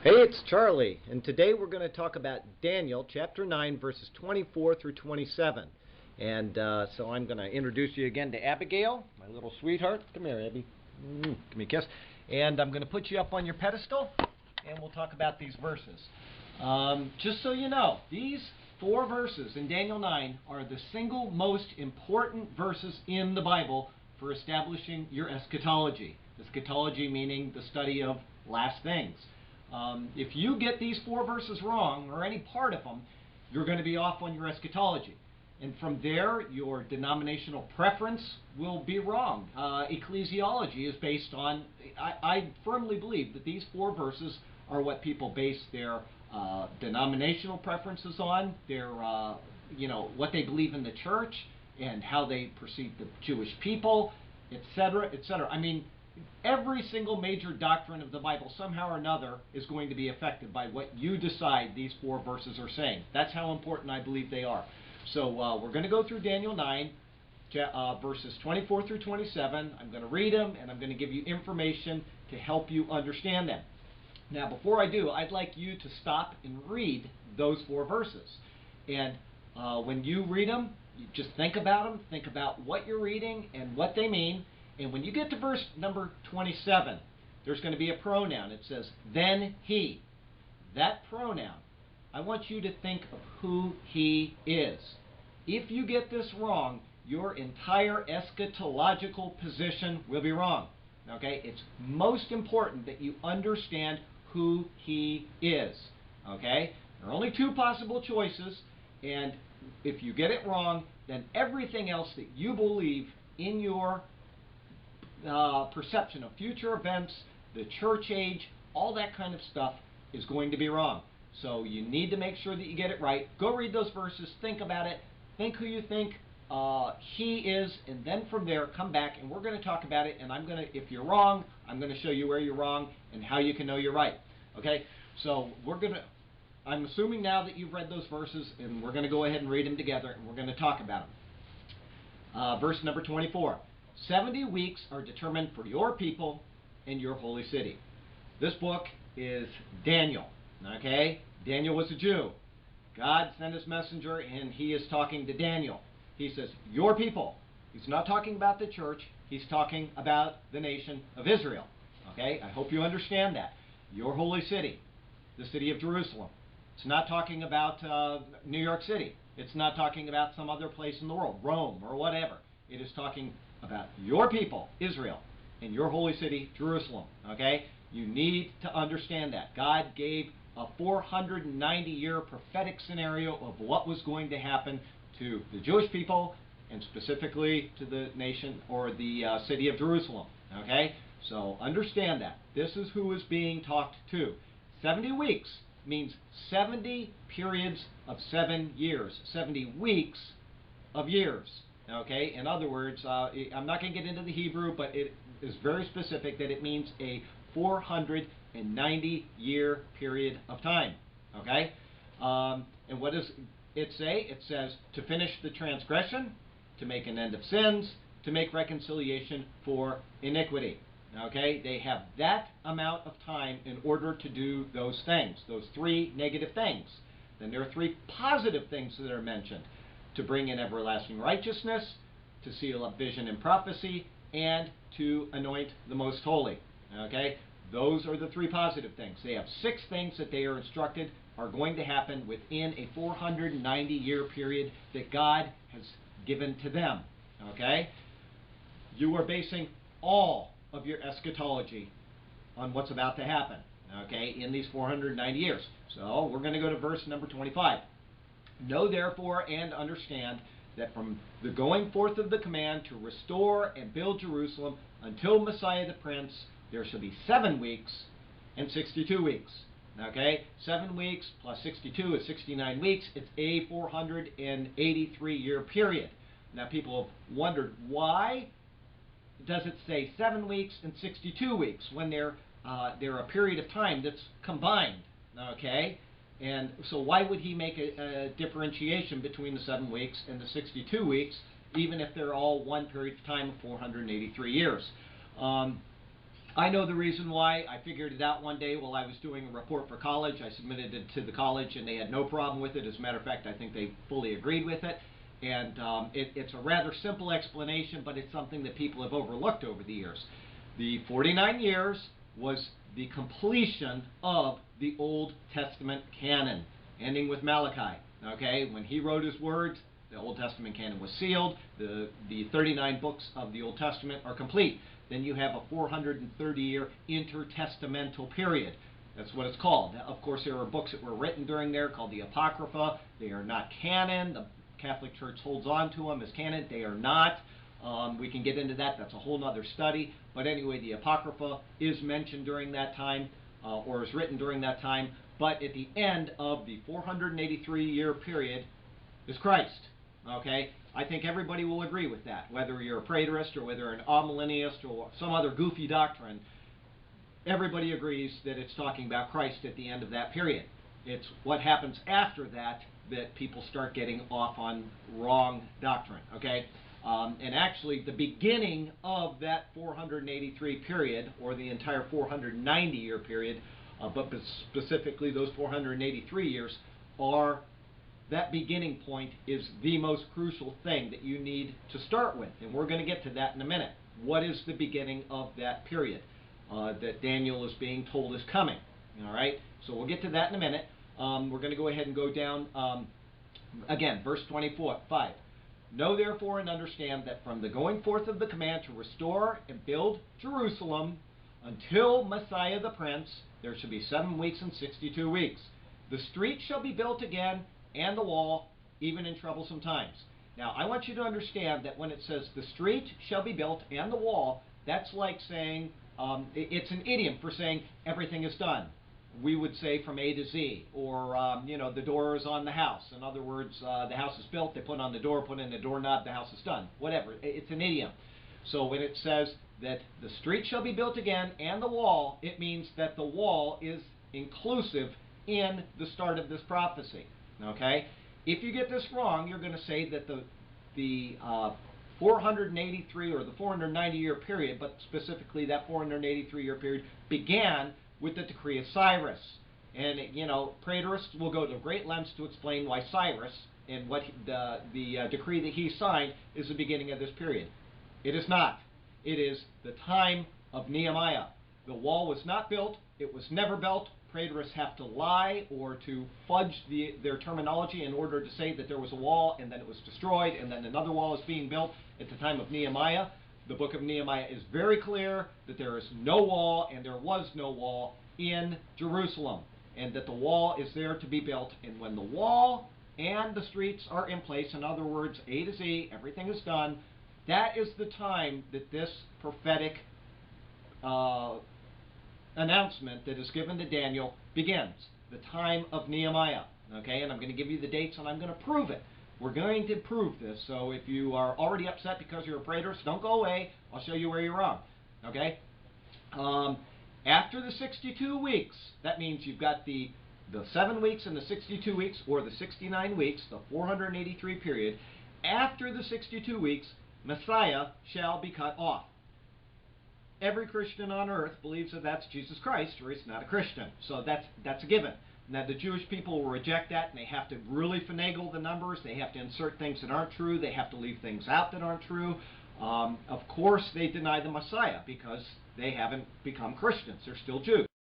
Hey, it's Charlie, and today we're going to talk about Daniel chapter 9 verses 24 through 27. And so I'm going to introduce you again to Abigail, my little sweetheart. Come here, Abby. Give me a kiss. And I'm going to put you up on your pedestal, and we'll talk about these verses. Just so you know, these 4 verses in Daniel 9 are the single most important verses in the Bible for establishing your eschatology. Eschatology meaning the study of last things. If you get these 4 verses wrong, or any part of them, you're going to be off on your eschatology. And from there, your denominational preference will be wrong. Ecclesiology is based on, I firmly believe that these 4 verses are what people base their denominational preferences on, their, what they believe in the church, and how they perceive the Jewish people, etc., etc. I mean, every single major doctrine of the Bible, somehow or another, is going to be affected by what you decide these 4 verses are saying. That's how important I believe they are. So we're going to go through Daniel 9, verses 24 through 27. I'm going to read them, and I'm going to give you information to help you understand them. Now, before I do, I'd like you to stop and read those 4 verses. And when you read them, you just think about what you're reading and what they mean. And when you get to verse number 27, there's going to be a pronoun. It says, then he. That pronoun, I want you to think of who he is. If you get this wrong, your entire eschatological position will be wrong. Okay? It's most important that you understand who he is. Okay? There are only 2 possible choices, and if you get it wrong, then everything else that you believe in your perception of future events, the church age, all that kind of stuff is going to be wrong. So you need to make sure that you get it right. Go read those verses, think about it, think who you think he is, and then from there come back and we're going to talk about it, and if you're wrong, I'm going to show you where you're wrong and how you can know you're right. Okay? So I'm assuming now that you've read those verses, and we're going to go ahead and read them together, and we're going to talk about them. Verse number 24. 70 weeks are determined for your people and your holy city. This book is Daniel. Okay? Daniel was a Jew. God sent his messenger, and he is talking to Daniel. He says, your people. He's not talking about the church. He's talking about the nation of Israel. Okay? I hope you understand that. Your holy city, the city of Jerusalem. It's not talking about New York City. It's not talking about some other place in the world, Rome or whatever. It is talking about your people, Israel, and your holy city, Jerusalem. Okay? You need to understand that. God gave a 490-year prophetic scenario of what was going to happen to the Jewish people, and specifically to the nation or the city of Jerusalem. Okay? So understand that. This is who is being talked to. 70 weeks means 70 periods of 7 years. 70 weeks of years. Okay? In other words, I'm not going to get into the Hebrew, but it is very specific that it means a 490-year period of time. Okay? And what does it say? It says to finish the transgression, to make an end of sins, to make reconciliation for iniquity. Okay? They have that amount of time in order to do those things, those 3 negative things. Then there are 3 positive things that are mentioned. To bring in everlasting righteousness, to seal up vision and prophecy, and to anoint the most holy. Okay? Those are the 3 positive things. They have 6 things that they are instructed are going to happen within a 490-year period that God has given to them. Okay? You are basing all of your eschatology on what's about to happen, okay, in these 490 years. So we're going to go to verse number 25. Know therefore and understand that from the going forth of the command to restore and build Jerusalem until Messiah the Prince, there shall be 7 weeks and 62 weeks. Okay? 7 weeks plus 62 is 69 weeks. It's a 483-year period. Now people have wondered, why does it say 7 weeks and 62 weeks when they're a period of time that's combined? Okay? And so why would he make a differentiation between the 7 weeks and the 62 weeks, even if they're all one period of time of 483 years? I know the reason why. I figured it out one day while I was doing a report for college. I submitted it to the college, and they had no problem with it. As a matter of fact, I think they fully agreed with it. And it's a rather simple explanation, but it's something that people have overlooked over the years. The 49 years was the completion of the Old Testament canon, ending with Malachi. Okay, when he wrote his words, the Old Testament canon was sealed. The 39 books of the Old Testament are complete. Then you have a 430-year intertestamental period. That's what it's called. Now, of course, there are books that were written during there called the Apocrypha. They are not canon. The Catholic Church holds on to them as canon. They are not. We can get into that. That's a whole other study. But anyway, the Apocrypha is mentioned during that time, or is written during that time. But at the end of the 483-year period is Christ. Okay? I think everybody will agree with that, whether you're a preterist or whether you're an amillennialist or some other goofy doctrine. Everybody agrees that it's talking about Christ at the end of that period. It's what happens after that that people start getting off on wrong doctrine. Okay? And actually, the beginning of that 483 period, or the entire 490-year period, but specifically those 483 years, are that beginning point is the most crucial thing that you need to start with. And we're going to get to that in a minute. What is the beginning of that period that Daniel is being told is coming? All right? So we'll get to that in a minute. We're going to go ahead and go down, again, verse 25. Know therefore and understand that from the going forth of the command to restore and build Jerusalem until Messiah the Prince, there shall be 7 weeks and 62 weeks. The street shall be built again, and the wall, even in troublesome times. Now, I want you to understand that when it says the street shall be built and the wall, that's like saying, it's an idiom for saying everything is done. We would say from A to Z, or, the door is on the house. In other words, the house is built, they put on the door, put in the doorknob, the house is done. Whatever, it's an idiom. So when it says that the street shall be built again and the wall, it means that the wall is inclusive in the start of this prophecy. Okay? If you get this wrong, you're going to say that the 483 or the 490-year period, but specifically that 483-year period, began with the decree of Cyrus. And, preterists will go to great lengths to explain why Cyrus and what the decree that he signed is the beginning of this period. It is not. It is the time of Nehemiah. The wall was not built. It was never built. Preterists have to lie or to fudge their terminology in order to say that there was a wall and then it was destroyed and then another wall is being built at the time of Nehemiah. The book of Nehemiah is very clear that there is no wall and there was no wall in Jerusalem, and that the wall is there to be built. And when the wall and the streets are in place, in other words, A to Z, everything is done, that is the time that this prophetic announcement that is given to Daniel begins, the time of Nehemiah. Okay, and I'm going to give you the dates and I'm going to prove it. We're going to prove this, so if you are already upset because you're a preterist, don't go away. I'll show you where you're wrong. Okay? After the 62 weeks, that means you've got the 7 weeks and the 62 weeks, or the 69 weeks, the 483 period. After the 62 weeks, Messiah shall be cut off. Every Christian on earth believes that that's Jesus Christ, or he's not a Christian. So that's a given. Now, the Jewish people will reject that, and they have to really finagle the numbers. They have to insert things that aren't true. They have to leave things out that aren't true. Of course, they deny the Messiah because they haven't become Christians. They're still Jews.